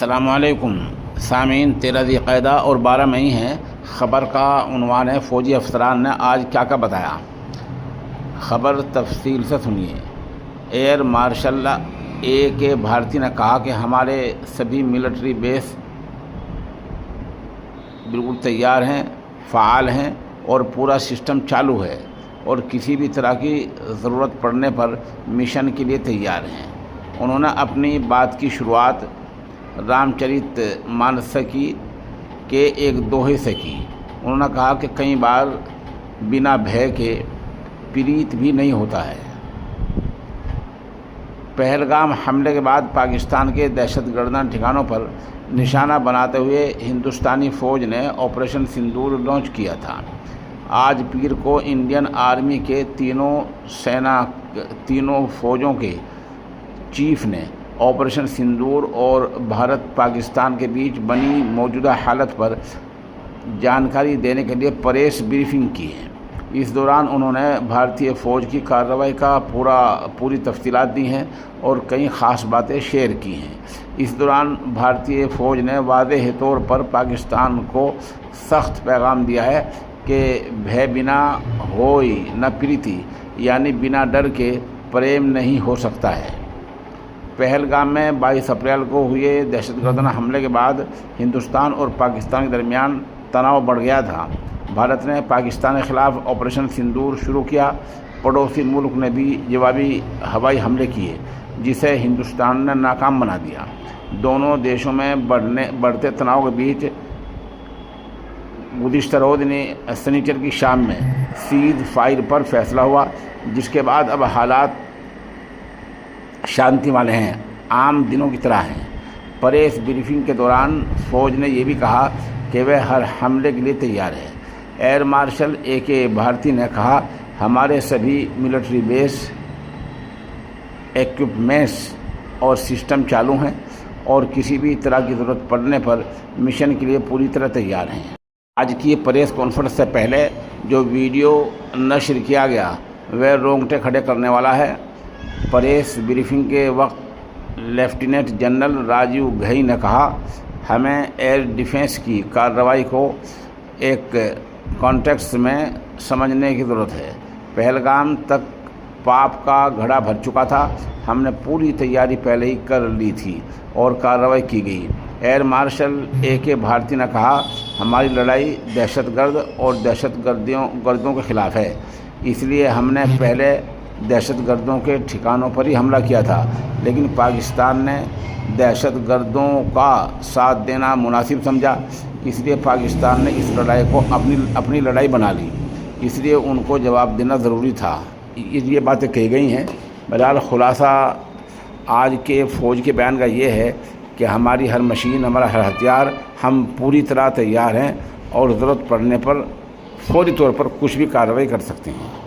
السلام علیکم سامعین، 13 ذی القعدہ اور 12 مئی ہے۔ خبر کا عنوان ہے فوجی افسران نے آج کیا کیا بتایا۔ خبر تفصیل سے سنیے۔ Air marshal A.K. بھارتی نے کہا کہ ہمارے سبھی ملٹری بیس بالکل تیار ہیں، فعال ہیں اور پورا سسٹم چالو ہے اور کسی بھی طرح کی ضرورت پڑنے پر مشن کے لیے تیار ہیں۔ انہوں نے اپنی بات کی شروعات رام چرت مانس کے ایک دوہے سے کی۔ انہوں نے کہا کہ کئی بار بنا بھے کے پریت بھی نہیں ہوتا ہے۔ پہلگام حملے کے بعد پاکستان کے دہشت گردانہ ٹھکانوں پر نشانہ بناتے ہوئے ہندوستانی فوج نے آپریشن سندور لانچ کیا تھا۔ آج پیر کو انڈین آرمی کے تینوں فوجوں کے چیف نے آپریشن سندور اور بھارت پاکستان کے بیچ بنی موجودہ حالت پر جانکاری دینے کے لیے پریس بریفنگ کی ہے۔ اس دوران انہوں نے بھارتی فوج کی کارروائی کا پوری تفصیلات دی ہیں اور کئی خاص باتیں شیئر کی ہیں۔ اس دوران بھارتی فوج نے واضح طور پر پاکستان کو سخت پیغام دیا ہے کہ بھے بنا ہوئی نہ پریتی، یعنی بنا ڈر کے پریم نہیں ہو سکتا ہے۔ پہلگام میں 22 اپریل کو ہوئے دہشت گردانہ حملے کے بعد ہندوستان اور پاکستان کے درمیان تناؤ بڑھ گیا تھا۔ بھارت نے پاکستان کے خلاف آپریشن سندور شروع کیا۔ پڑوسی ملک نے بھی جوابی ہوائی حملے کیے جسے ہندوستان نے ناکام بنا دیا۔ دونوں دیشوں میں بڑھتے تناؤ کے بیچ گزشتہ روز سنیچر کی شام میں سیز فائر پر فیصلہ ہوا، جس کے بعد اب حالات شانتی والے ہیں، عام دنوں کی طرح ہیں۔ پریس بریفنگ کے دوران فوج نے یہ بھی کہا کہ وہ ہر حملے کے لیے تیار ہے۔ Air marshal A.K. بھارتی نے کہا ہمارے سبھی ملٹری بیس ایکوپمنٹس اور سسٹم چالو ہیں اور کسی بھی طرح کی ضرورت پڑنے پر مشن کے لیے پوری طرح تیار ہیں۔ آج کی پریس کانفرنس سے پہلے جو ویڈیو نشر کیا گیا وہ رونگٹے کھڑے کرنے والا ہے۔ پریس بریفنگ کے وقت لیفٹیننٹ جنرل راجیو گھئی نے کہا ہمیں ایئر ڈیفنس کی کارروائی کو ایک کانٹیکسٹ میں سمجھنے کی ضرورت ہے۔ پہلگام تک پاپ کا گھڑا بھر چکا تھا، ہم نے پوری تیاری پہلے ہی کر لی تھی اور کارروائی کی گئی۔ Air marshal A.K. بھارتی نے کہا ہماری لڑائی دہشت گرد اور دہشت گردوں کے خلاف ہے، اس لیے ہم نے پہلے دہشت گردوں کے ٹھکانوں پر ہی حملہ کیا تھا، لیکن پاکستان نے دہشت گردوں کا ساتھ دینا مناسب سمجھا، اس لیے پاکستان نے اس لڑائی کو اپنی لڑائی بنا لی، اس لیے ان کو جواب دینا ضروری تھا۔ یہ باتیں کہی گئی ہیں۔ بہرحال خلاصہ آج کے فوج کے بیان کا یہ ہے کہ ہماری ہر مشین، ہمارا ہر ہتھیار، ہم پوری طرح تیار ہیں اور ضرورت پڑنے پر فوری طور پر کچھ بھی کارروائی کر سکتے ہیں۔